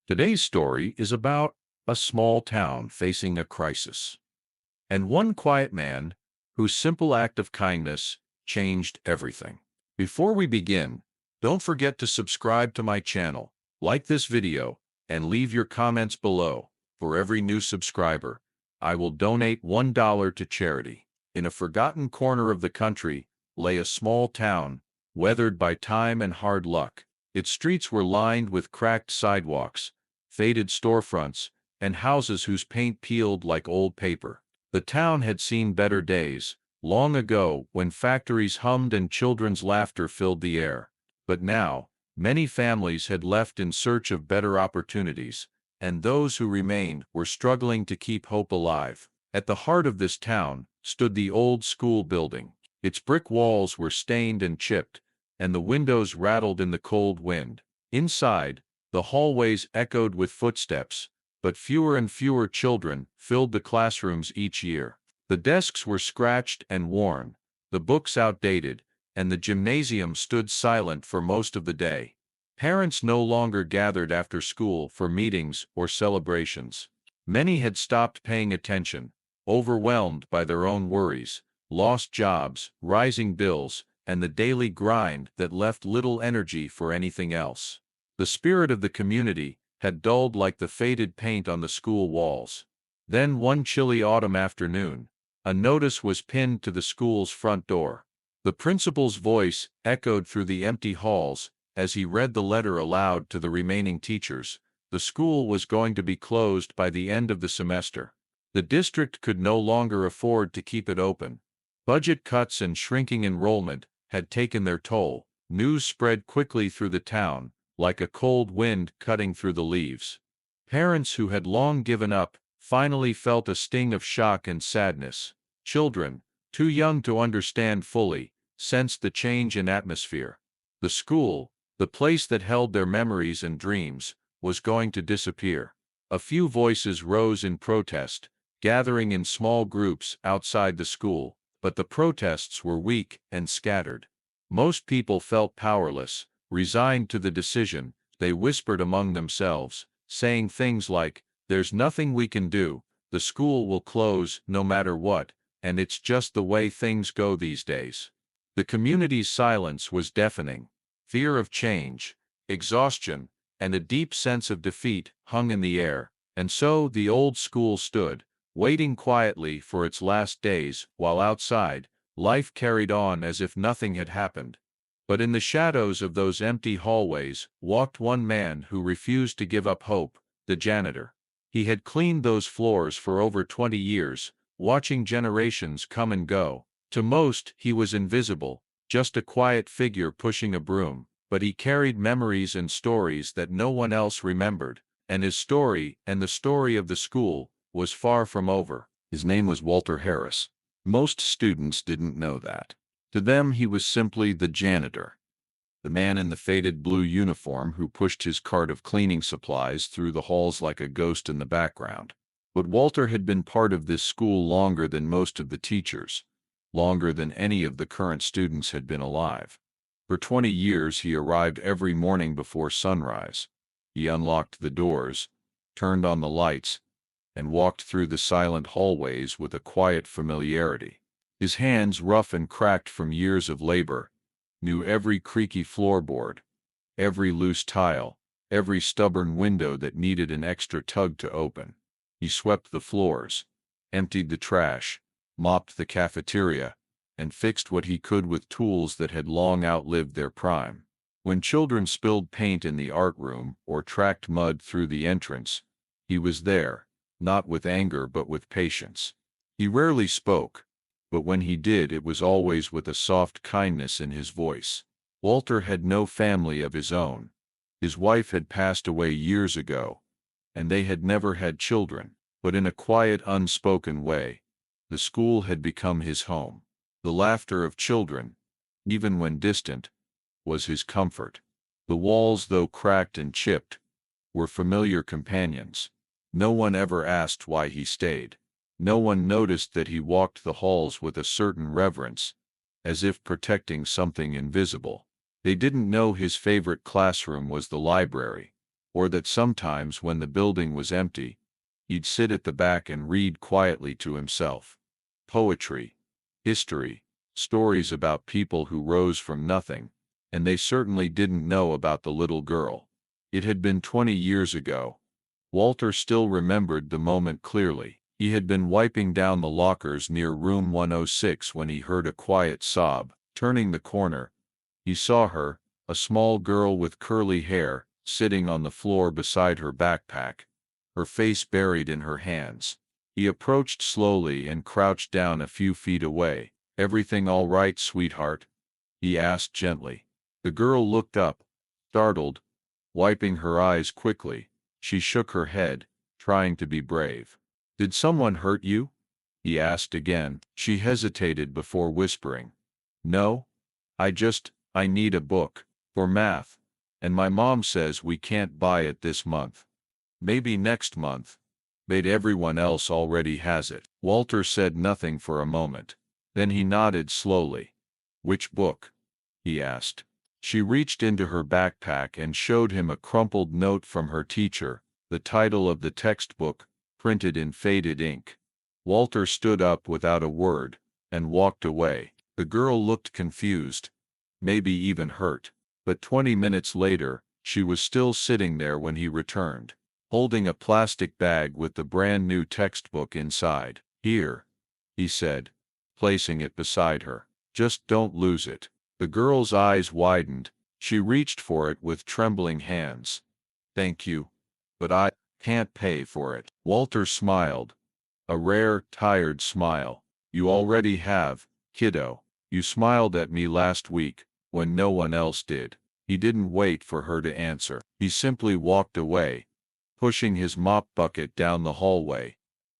Today's story is about a small town facing a crisis, and one quiet man whose simple act of kindness changed everything. Before we begin, don't forget to subscribe to my channel, like this video, and leave your comments below. For every new subscriber, I will donate $1 to charity. In a forgotten corner of the country lay a small town, weathered by time and hard luck. Its streets were lined with cracked sidewalks, faded storefronts, and houses whose paint peeled like old paper. The town had seen better days, long ago, when factories hummed and children's laughter filled the air. But now, many families had left in search of better opportunities, and those who remained were struggling to keep hope alive. At the heart of this town stood the old school building. Its brick walls were stained and chipped, and the windows rattled in the cold wind. Inside, the hallways echoed with footsteps, but fewer and fewer children filled the classrooms each year. The desks were scratched and worn, the books outdated, and the gymnasium stood silent for most of the day. Parents no longer gathered after school for meetings or celebrations. Many had stopped paying attention, overwhelmed by their own worries, lost jobs, rising bills, and the daily grind that left little energy for anything else. The spirit of the community had dulled like the faded paint on the school walls. Then one chilly autumn afternoon, a notice was pinned to the school's front door. The principal's voice echoed through the empty halls as he read the letter aloud to the remaining teachers. The school was going to be closed by the end of the semester. The district could no longer afford to keep it open. Budget cuts and shrinking enrollment had taken their toll. News spread quickly through the town, like a cold wind cutting through the leaves. Parents who had long given up finally felt a sting of shock and sadness. Children, too young to understand fully, sensed the change in atmosphere. The school, the place that held their memories and dreams, was going to disappear. A few voices rose in protest, gathering in small groups outside the school, but the protests were weak and scattered. Most people felt powerless, resigned to the decision. They whispered among themselves, saying things like, "There's nothing we can do, the school will close no matter what, and it's just the way things go these days." The community's silence was deafening. Fear of change, exhaustion, and a deep sense of defeat hung in the air, and so the old school stood, waiting quietly for its last days, while outside, life carried on as if nothing had happened. But in the shadows of those empty hallways walked one man who refused to give up hope, the janitor. He had cleaned those floors for over 20 years, watching generations come and go. To most, he was invisible, just a quiet figure pushing a broom, but he carried memories and stories that no one else remembered, and his story, and the story of the school, was far from over. His name was Walter Harris. Most students didn't know that. To them he was simply the janitor, the man in the faded blue uniform who pushed his cart of cleaning supplies through the halls like a ghost in the background. But Walter had been part of this school longer than most of the teachers, longer than any of the current students had been alive. For 20 years he arrived every morning before sunrise. He unlocked the doors, turned on the lights, and walked through the silent hallways with a quiet familiarity. His hands, rough and cracked from years of labor, knew every creaky floorboard, every loose tile, every stubborn window that needed an extra tug to open. He swept the floors, emptied the trash, mopped the cafeteria, and fixed what he could with tools that had long outlived their prime. When children spilled paint in the art room or tracked mud through the entrance, he was there, not with anger but with patience. He rarely spoke, but when he did, it was always with a soft kindness in his voice. Walter had no family of his own. His wife had passed away years ago, and they had never had children, but in a quiet, unspoken way, the school had become his home. The laughter of children, even when distant, was his comfort. The walls, though cracked and chipped, were familiar companions. No one ever asked why he stayed. No one noticed that he walked the halls with a certain reverence, as if protecting something invisible. They didn't know his favorite classroom was the library, or that sometimes when the building was empty, he'd sit at the back and read quietly to himself. Poetry, history, stories about people who rose from nothing, and they certainly didn't know about the little girl. It had been 20 years ago. Walter still remembered the moment clearly. He had been wiping down the lockers near room 106 when he heard a quiet sob. Turning the corner, he saw her, a small girl with curly hair, sitting on the floor beside her backpack, her face buried in her hands. He approached slowly and crouched down a few feet away. "Everything all right, sweetheart?" he asked gently. The girl looked up, startled, wiping her eyes quickly. She shook her head, trying to be brave. "Did someone hurt you?" he asked again. She hesitated before whispering. "No. I need a book. For math. And my mom says we can't buy it this month. Maybe next month. But everyone else already has it." Walter said nothing for a moment. Then he nodded slowly. "Which book?" he asked. She reached into her backpack and showed him a crumpled note from her teacher, the title of the textbook, printed in faded ink. Walter stood up without a word, and walked away. The girl looked confused, maybe even hurt. But 20 minutes later, she was still sitting there when he returned, holding a plastic bag with the brand new textbook inside. "Here," he said, placing it beside her. "Just don't lose it." The girl's eyes widened. She reached for it with trembling hands. "Thank you. But I can't pay for it." Walter smiled. A rare, tired smile. "You already have, kiddo. You smiled at me last week, when no one else did." He didn't wait for her to answer. He simply walked away, pushing his mop bucket down the hallway,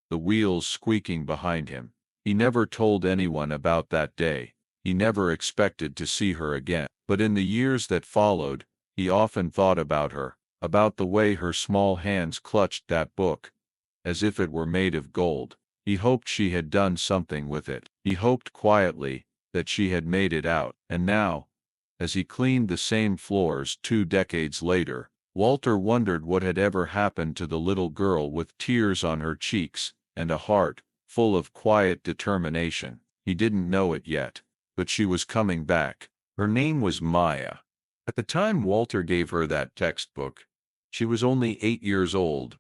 the wheels squeaking behind him. He never told anyone about that day. He never expected to see her again. But in the years that followed, he often thought about her, about the way her small hands clutched that book, as if it were made of gold. He hoped she had done something with it. He hoped quietly that she had made it out. And now, as he cleaned the same floors 2 decades later, Walter wondered what had ever happened to the little girl with tears on her cheeks and a heart full of quiet determination. He didn't know it yet, but she was coming back. Her name was Maya. At the time Walter gave her that textbook, she was only 8 years old,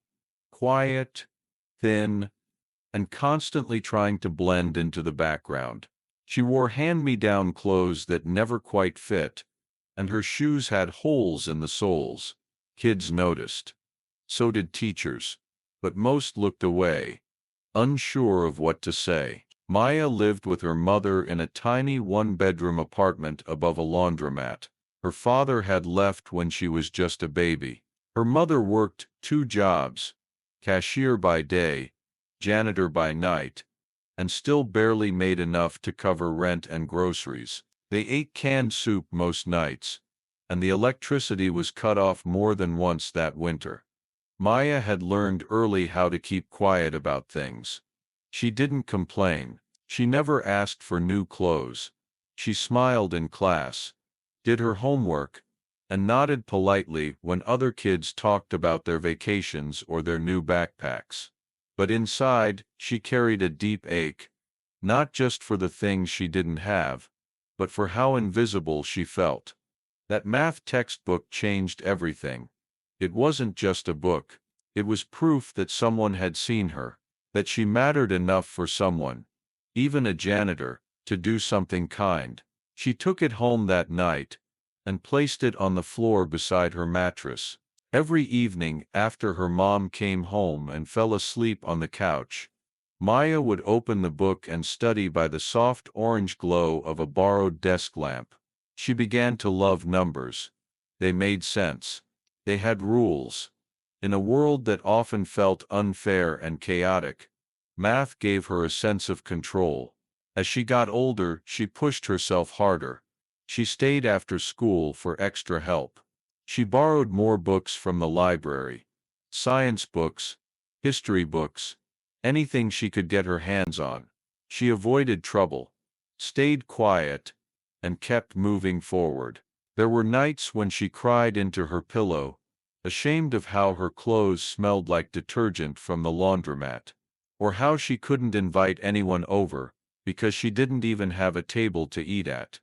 quiet, thin, and constantly trying to blend into the background. She wore hand-me-down clothes that never quite fit, and her shoes had holes in the soles. Kids noticed. So did teachers. But most looked away, unsure of what to say. Maya lived with her mother in a tiny one-bedroom apartment above a laundromat. Her father had left when she was just a baby. Her mother worked 2 jobs, cashier by day, janitor by night, and still barely made enough to cover rent and groceries. They ate canned soup most nights, and the electricity was cut off more than once that winter. Maya had learned early how to keep quiet about things. She didn't complain. She never asked for new clothes. She smiled in class, did her homework, and nodded politely when other kids talked about their vacations or their new backpacks. But inside, she carried a deep ache, not just for the things she didn't have, but for how invisible she felt. That math textbook changed everything. It wasn't just a book. It was proof that someone had seen her, that she mattered enough for someone, even a janitor, to do something kind. She took it home that night and placed it on the floor beside her mattress. Every evening after her mom came home and fell asleep on the couch, Maya would open the book and study by the soft orange glow of a borrowed desk lamp. She began to love numbers. They made sense. They had rules. In a world that often felt unfair and chaotic, math gave her a sense of control. As she got older, she pushed herself harder. She stayed after school for extra help. She borrowed more books from the library. Science books, history books, anything she could get her hands on. She avoided trouble, stayed quiet, and kept moving forward. There were nights when she cried into her pillow, ashamed of how her clothes smelled like detergent from the laundromat, or how she couldn't invite anyone over because she didn't even have a table to eat at.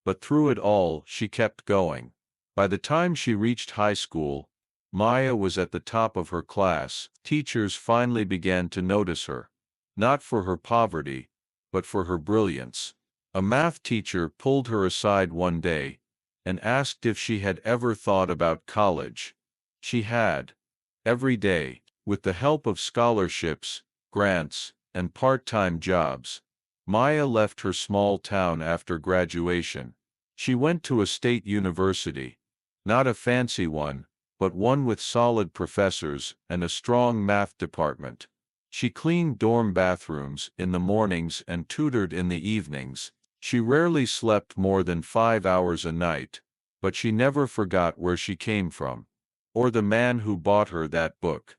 But through it all, she kept going. By the time she reached high school, Maya was at the top of her class. Teachers finally began to notice her, not for her poverty, but for her brilliance. A math teacher pulled her aside one day and asked if she had ever thought about college. She had. Every day, with the help of scholarships, grants, and part-time jobs, Maya left her small town after graduation. She went to a state university, not a fancy one, but one with solid professors and a strong math department. She cleaned dorm bathrooms in the mornings and tutored in the evenings. She rarely slept more than 5 hours a night, but she never forgot where she came from, or the man who bought her that book.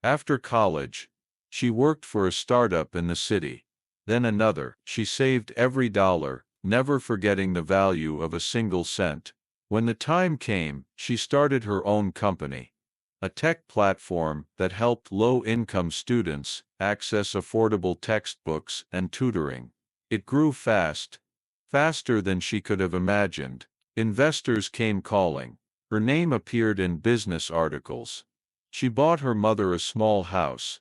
After college, she worked for a startup in the city, then another. She saved every dollar, never forgetting the value of a single cent. When the time came, she started her own company, a tech platform that helped low-income students access affordable textbooks and tutoring. It grew fast, faster than she could have imagined. Investors came calling. Her name appeared in business articles. She bought her mother a small house,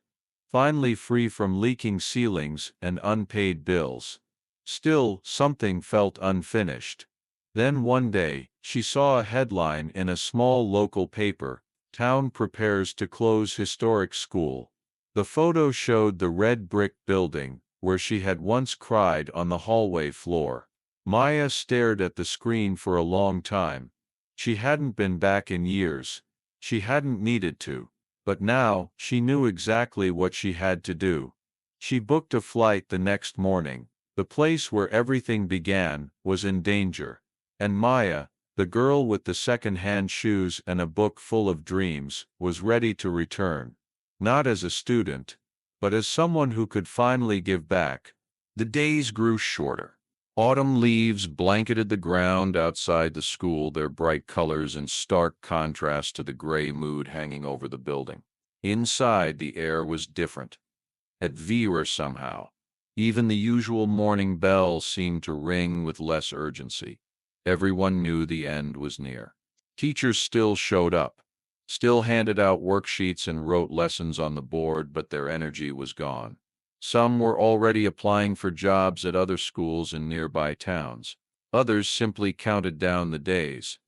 finally free from leaking ceilings and unpaid bills. Still, something felt unfinished. Then one day, she saw a headline in a small local paper: "Town prepares to close historic school." The photo showed the red brick building where she had once cried on the hallway floor. Maya stared at the screen for a long time. She hadn't been back in years. She hadn't needed to. But now, she knew exactly what she had to do. She booked a flight the next morning. The place where everything began was in danger. And Maya, the girl with the second-hand shoes and a book full of dreams, was ready to return. Not as a student, but as someone who could finally give back. The days grew shorter. Autumn leaves blanketed the ground outside the school, their bright colors in stark contrast to the gray mood hanging over the building. Inside, the air was different, heavier somehow. Even the usual morning bell seemed to ring with less urgency. Everyone knew the end was near. Teachers still showed up, still handed out worksheets and wrote lessons on the board, but their energy was gone. Some were already applying for jobs at other schools in nearby towns. Others simply counted down the days.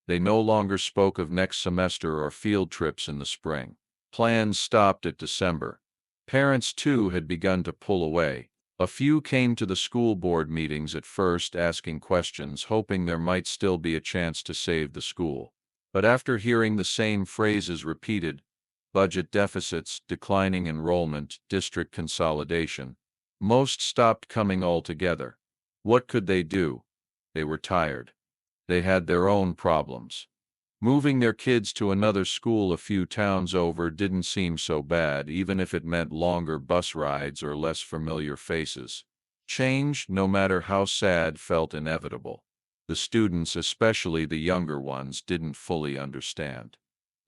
They no longer spoke of next semester or field trips in the spring. Plans stopped at December. Parents, too, had begun to pull away. A few came to the school board meetings at first, asking questions, hoping there might still be a chance to save the school. But after hearing the same phrases repeated, budget deficits, declining enrollment, district consolidation, most stopped coming altogether. What could they do? They were tired. They had their own problems. Moving their kids to another school a few towns over didn't seem so bad, even if it meant longer bus rides or less familiar faces. Change, no matter how sad, felt inevitable. The students, especially the younger ones, didn't fully understand.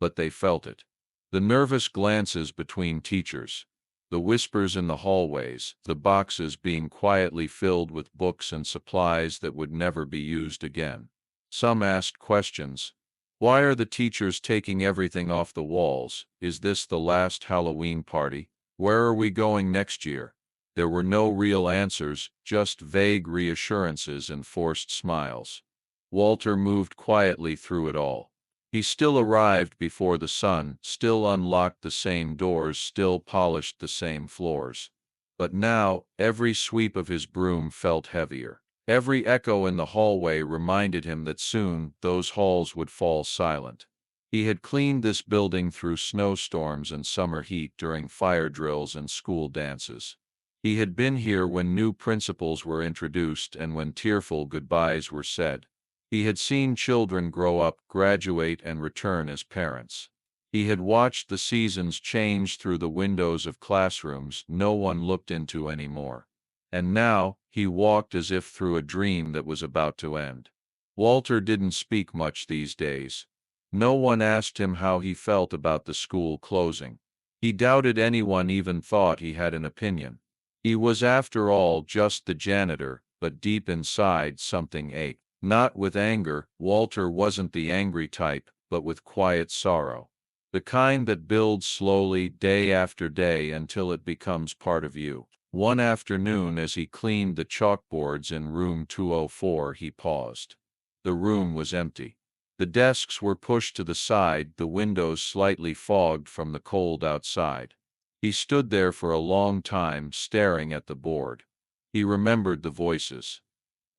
But they felt it. The nervous glances between teachers, the whispers in the hallways, the boxes being quietly filled with books and supplies that would never be used again. Some asked questions. Why are the teachers taking everything off the walls? Is this the last Halloween party? Where are we going next year? There were no real answers, just vague reassurances and forced smiles. Walter moved quietly through it all. He still arrived before the sun, still unlocked the same doors, still polished the same floors. But now, every sweep of his broom felt heavier. Every echo in the hallway reminded him that soon those halls would fall silent. He had cleaned this building through snowstorms and summer heat, during fire drills and school dances. He had been here when new principals were introduced and when tearful goodbyes were said. He had seen children grow up, graduate, and return as parents. He had watched the seasons change through the windows of classrooms no one looked into anymore. And now, he walked as if through a dream that was about to end. Walter didn't speak much these days. No one asked him how he felt about the school closing. He doubted anyone even thought he had an opinion. He was, after all, just the janitor, but deep inside something ached. Not with anger. Walter wasn't the angry type, but with quiet sorrow. The kind that builds slowly, day after day, until it becomes part of you. One afternoon, as he cleaned the chalkboards in room 204, he paused. The room was empty. The desks were pushed to the side, the windows slightly fogged from the cold outside. He stood there for a long time, staring at the board. He remembered the voices,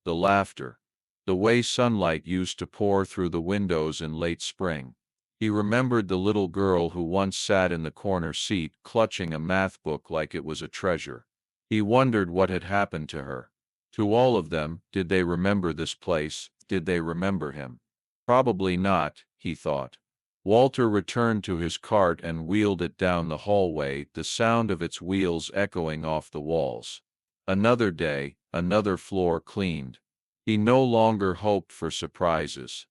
the laughter, the way sunlight used to pour through the windows in late spring. He remembered the little girl who once sat in the corner seat, clutching a math book like it was a treasure. He wondered what had happened to her. To all of them, did they remember this place? Did they remember him? Probably not, he thought. Walter returned to his cart and wheeled it down the hallway, the sound of its wheels echoing off the walls. Another day, another floor cleaned. He no longer hoped for surprises.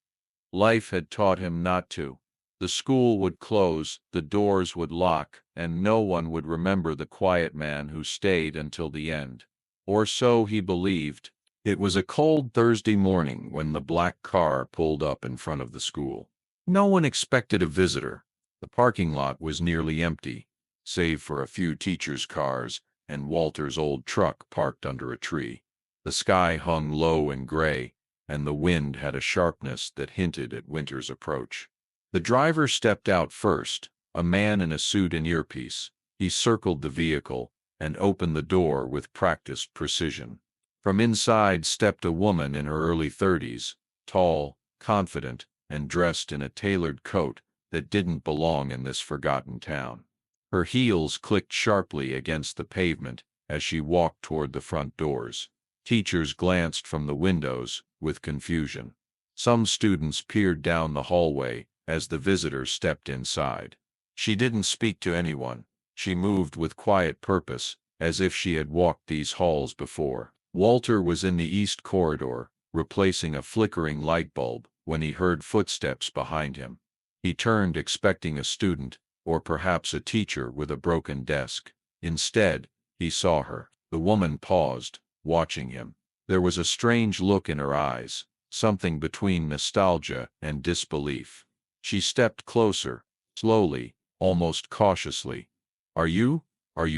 Life had taught him not to. The school would close, the doors would lock, and no one would remember the quiet man who stayed until the end. Or so he believed. It was a cold Thursday morning when the black car pulled up in front of the school. No one expected a visitor. The parking lot was nearly empty, save for a few teachers' cars and Walter's old truck parked under a tree. The sky hung low and gray, and the wind had a sharpness that hinted at winter's approach. The driver stepped out first, a man in a suit and earpiece. He circled the vehicle and opened the door with practiced precision. From inside stepped a woman in her early 30s, tall, confident, and dressed in a tailored coat that didn't belong in this forgotten town. Her heels clicked sharply against the pavement as she walked toward the front doors. Teachers glanced from the windows with confusion. Some students peered down the hallway as the visitor stepped inside. She didn't speak to anyone. She moved with quiet purpose, as if she had walked these halls before. Walter was in the east corridor, replacing a flickering light bulb, when he heard footsteps behind him. He turned, expecting a student, or perhaps a teacher with a broken desk. Instead, he saw her. The woman paused, watching him. There was a strange look in her eyes, something between nostalgia and disbelief. She stepped closer, slowly, almost cautiously. Are you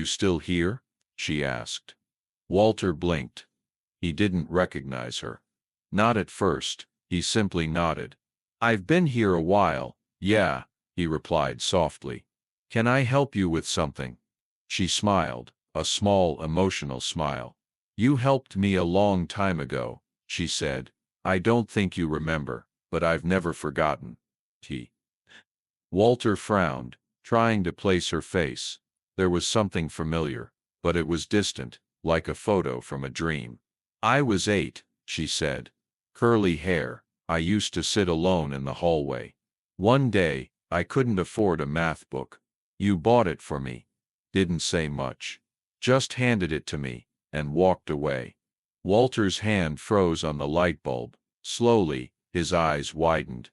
still here?" she asked. Walter blinked. He didn't recognize her. Not at first, he simply nodded. "I've been here a while, yeah," he replied softly. "Can I help you with something?" She smiled, a small emotional smile. "You helped me a long time ago," she said. "I don't think you remember, but I've never forgotten." Walter frowned, trying to place her face. There was something familiar, but it was distant, like a photo from a dream. "I was 8, she said. "Curly hair. I used to sit alone in the hallway. One day, I couldn't afford a math book. You bought it for me. Didn't say much. Just handed it to me, and walked away." Walter's hand froze on the light bulb. Slowly, his eyes widened.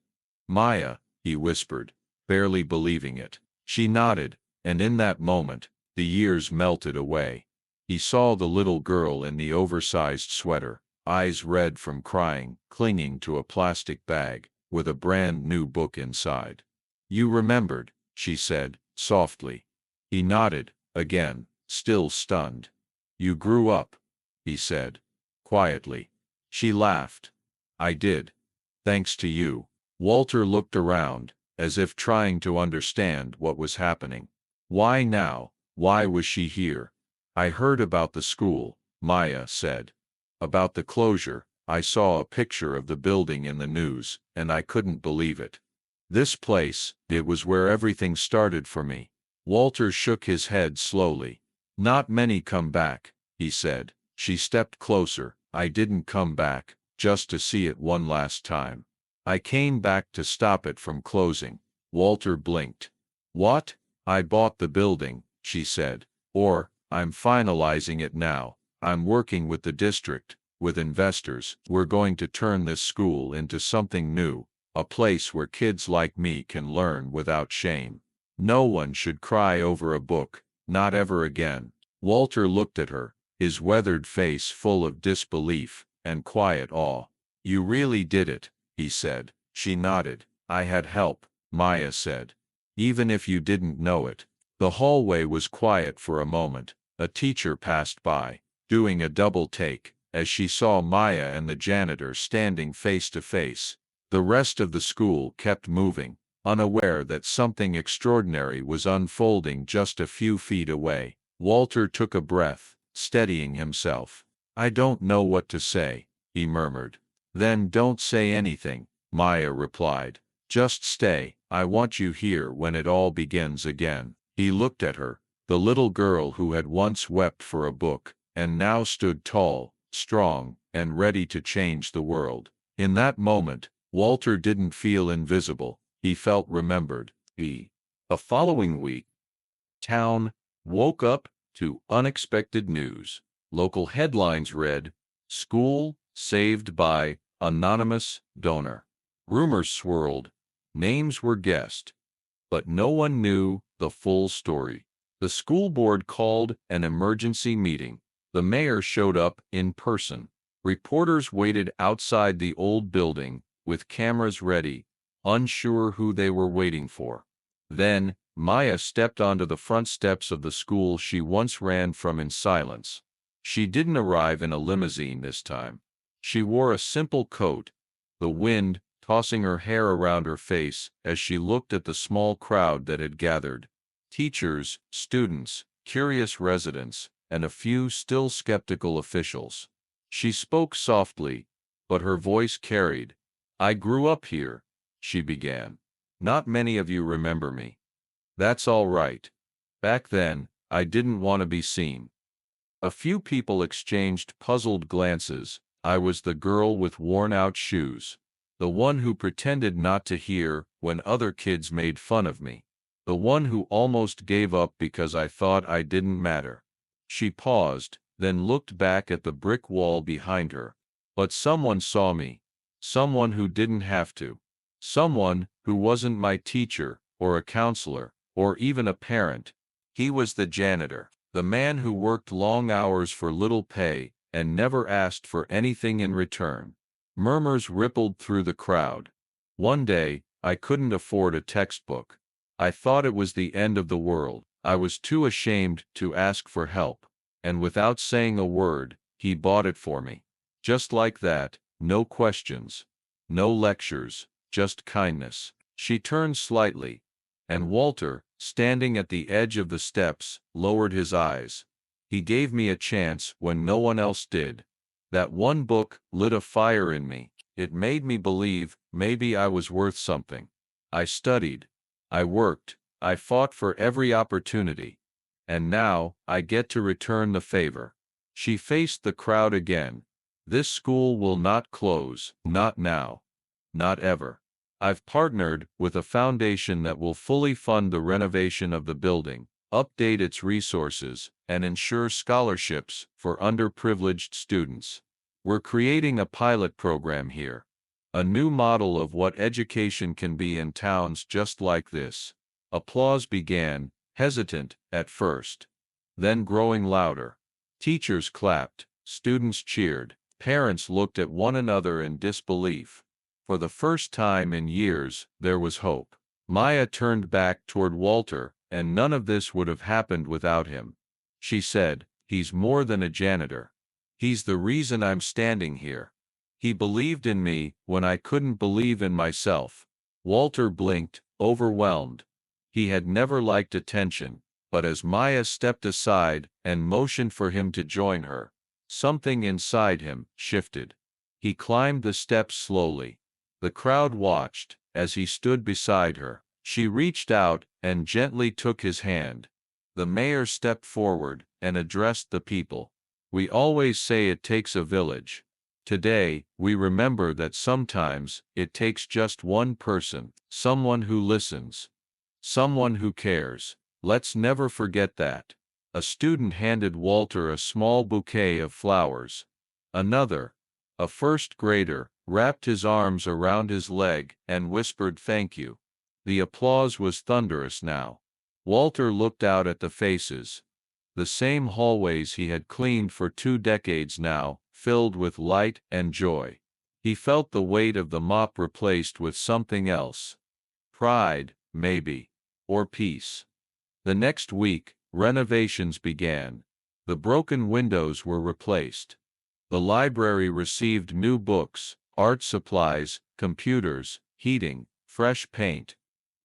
"Maya," he whispered, barely believing it. She nodded, and in that moment, the years melted away. He saw the little girl in the oversized sweater, eyes red from crying, clinging to a plastic bag, with a brand new book inside. "You remembered," she said, softly. He nodded, again, still stunned. "You grew up," he said, quietly. She laughed. "I did. Thanks to you." Walter looked around, as if trying to understand what was happening. Why now? Why was she here? "I heard about the school," Maya said. "About the closure. I saw a picture of the building in the news, and I couldn't believe it. This place, it was where everything started for me." Walter shook his head slowly. "Not many come back," he said. She stepped closer. "I didn't come back, just to see it one last time. I came back to stop it from closing." Walter blinked. "What?" "I bought the building," she said. "Or, I'm finalizing it now. I'm working with the district, with investors. We're going to turn this school into something new, a place where kids like me can learn without shame. No one should cry over a book, not ever again." Walter looked at her, his weathered face full of disbelief and quiet awe. "You really did it," he said. She nodded. "I had help," Maya said. "Even if you didn't know it." The hallway was quiet for a moment. A teacher passed by, doing a double take, as she saw Maya and the janitor standing face to face. The rest of the school kept moving, unaware that something extraordinary was unfolding just a few feet away. Walter took a breath, steadying himself. "I don't know what to say," he murmured. "Then don't say anything," Maya replied. "Just stay. I want you here when it all begins again." He looked at her, the little girl who had once wept for a book, and now stood tall, strong, and ready to change the world. In that moment, Walter didn't feel invisible, he felt remembered. The following week, town woke up to unexpected news. Local headlines read, "School saved by anonymous donor." Rumors swirled, names were guessed, but no one knew the full story. The school board called an emergency meeting. The mayor showed up in person. Reporters waited outside the old building, with cameras ready, unsure who they were waiting for. Then, Maya stepped onto the front steps of the school she once ran from in silence. She didn't arrive in a limousine this time. She wore a simple coat, the wind tossing her hair around her face as she looked at the small crowd that had gathered. Teachers, students, curious residents, and a few still skeptical officials. She spoke softly, but her voice carried. "I grew up here," she began. "Not many of you remember me. That's all right. Back then, I didn't want to be seen." A few people exchanged puzzled glances. I was the girl with worn-out shoes. The one who pretended not to hear when other kids made fun of me. The one who almost gave up because I thought I didn't matter. She paused, then looked back at the brick wall behind her. But someone saw me. Someone who didn't have to. Someone who wasn't my teacher, or a counselor, or even a parent. He was the janitor, the man who worked long hours for little pay and never asked for anything in return. Murmurs rippled through the crowd. One day, I couldn't afford a textbook. I thought it was the end of the world. I was too ashamed to ask for help. And without saying a word, he bought it for me. Just like that, no questions, no lectures, just kindness. She turned slightly, and Walter, standing at the edge of the steps, lowered his eyes. He gave me a chance when no one else did. That one book lit a fire in me. It made me believe maybe I was worth something. I studied. I worked. I fought for every opportunity. And now, I get to return the favor. She faced the crowd again. "This school will not close, not now. Not ever. I've partnered with a foundation that will fully fund the renovation of the building, update its resources, and ensure scholarships for underprivileged students. We're creating a pilot program here. A new model of what education can be in towns just like this." Applause began, hesitant at first, then growing louder. Teachers clapped, students cheered, parents looked at one another in disbelief. For the first time in years, there was hope. Maya turned back toward Walter, and none of this would have happened without him. She said, "He's more than a janitor. He's the reason I'm standing here. He believed in me when I couldn't believe in myself." Walter blinked, overwhelmed. He had never liked attention, but as Maya stepped aside and motioned for him to join her, something inside him shifted. He climbed the steps slowly. The crowd watched as he stood beside her. She reached out and gently took his hand. The mayor stepped forward and addressed the people. "We always say it takes a village. Today, we remember that sometimes it takes just one person, someone who listens, someone who cares. Let's never forget that." A student handed Walter a small bouquet of flowers. Another, a first grader, wrapped his arms around his leg, and whispered thank you. The applause was thunderous now. Walter looked out at the faces. The same hallways he had cleaned for 2 decades now, filled with light and joy. He felt the weight of the mop replaced with something else. Pride, maybe. Or peace. The next week, renovations began. The broken windows were replaced. The library received new books, art supplies, computers, heating, fresh paint.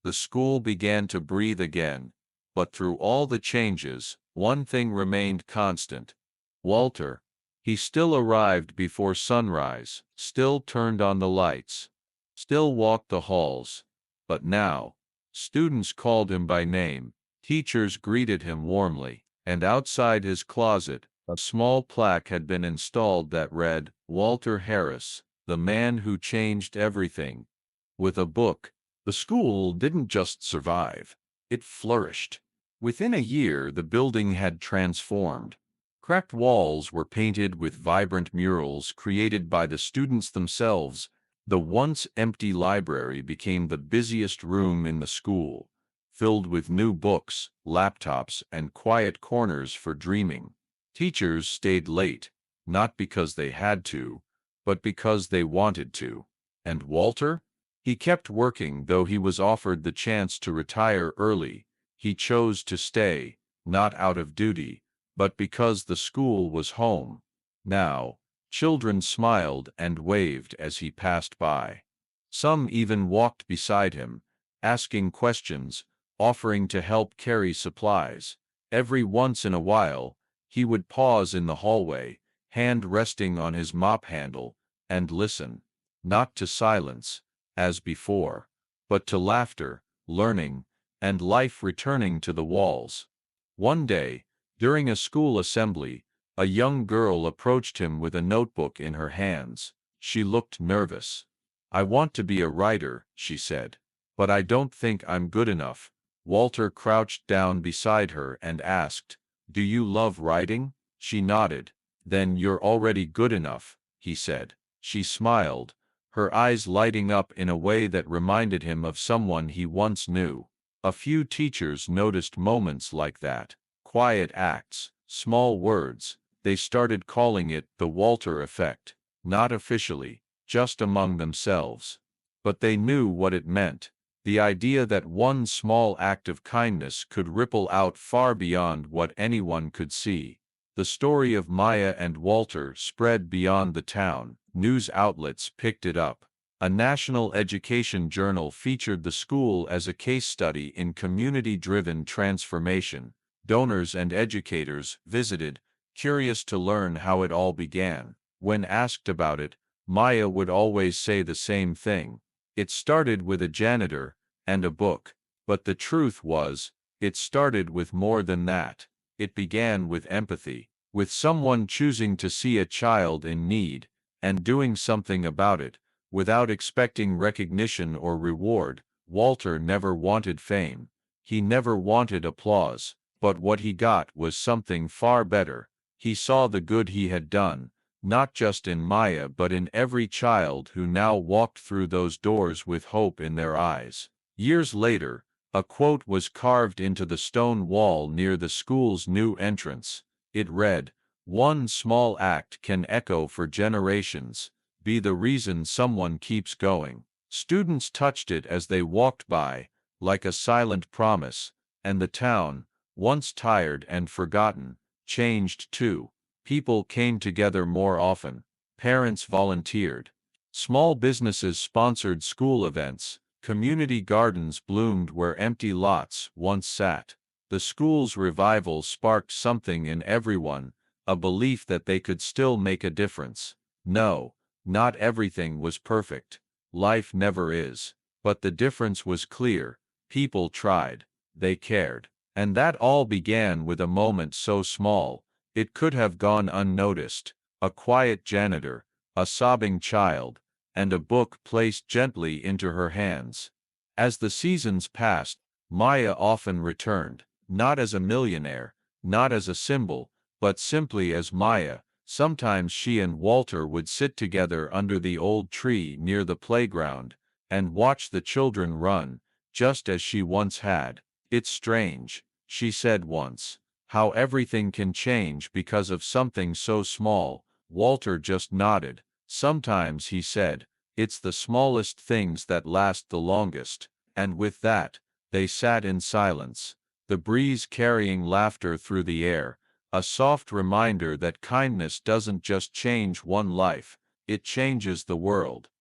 The school began to breathe again. But through all the changes, one thing remained constant. Walter. He still arrived before sunrise, still turned on the lights, still walked the halls. But now, students called him by name, teachers greeted him warmly, and outside his closet, a small plaque had been installed that read, "Walter Harris, the man who changed everything." With a book, the school didn't just survive, it flourished. Within a year, the building had transformed. Cracked walls were painted with vibrant murals created by the students themselves. The once empty library became the busiest room in the school, filled with new books, laptops, and quiet corners for dreaming. Teachers stayed late, not because they had to, but because they wanted to. And Walter? He kept working though he was offered the chance to retire early. He chose to stay, not out of duty, but because the school was home. Now, children smiled and waved as he passed by. Some even walked beside him, asking questions, offering to help carry supplies. Every once in a while, he would pause in the hallway, hand resting on his mop handle, and listen. Not to silence, as before, but to laughter, learning, and life returning to the walls. One day, during a school assembly, a young girl approached him with a notebook in her hands. She looked nervous. "I want to be a writer," she said, "but I don't think I'm good enough." Walter crouched down beside her and asked, "Do you love writing?" She nodded. "Then you're already good enough," he said. She smiled, her eyes lighting up in a way that reminded him of someone he once knew. A few teachers noticed moments like that. Quiet acts, small words. They started calling it the Walter effect. Not officially, just among themselves. But they knew what it meant. The idea that one small act of kindness could ripple out far beyond what anyone could see. The story of Maya and Walter spread beyond the town. News outlets picked it up. A national education journal featured the school as a case study in community-driven transformation. Donors and educators visited, curious to learn how it all began. When asked about it, Maya would always say the same thing. It started with a janitor and a book. But the truth was, it started with more than that. It began with empathy, with someone choosing to see a child in need, and doing something about it, without expecting recognition or reward. Walter never wanted fame. He never wanted applause. But what he got was something far better. He saw the good he had done, not just in Maya but in every child who now walked through those doors with hope in their eyes. Years later, a quote was carved into the stone wall near the school's new entrance. It read, "One small act can echo for generations, be the reason someone keeps going." Students touched it as they walked by, like a silent promise, and the town, once tired and forgotten, changed too. People came together more often. Parents volunteered. Small businesses sponsored school events. Community gardens bloomed where empty lots once sat. The school's revival sparked something in everyone, a belief that they could still make a difference. No, not everything was perfect. Life never is. But the difference was clear. People tried. They cared. And that all began with a moment so small, it could have gone unnoticed. A quiet janitor, a sobbing child, and a book placed gently into her hands. As the seasons passed, Maya often returned, not as a millionaire, not as a symbol, but simply as Maya, Sometimes she and Walter would sit together under the old tree near the playground and watch the children run, just as she once had. "It's strange," she said once, "how everything can change because of something so small." Walter just nodded. "Sometimes," he said, "it's the smallest things that last the longest." And with that, they sat in silence, the breeze carrying laughter through the air, a soft reminder that kindness doesn't just change one life, it changes the world.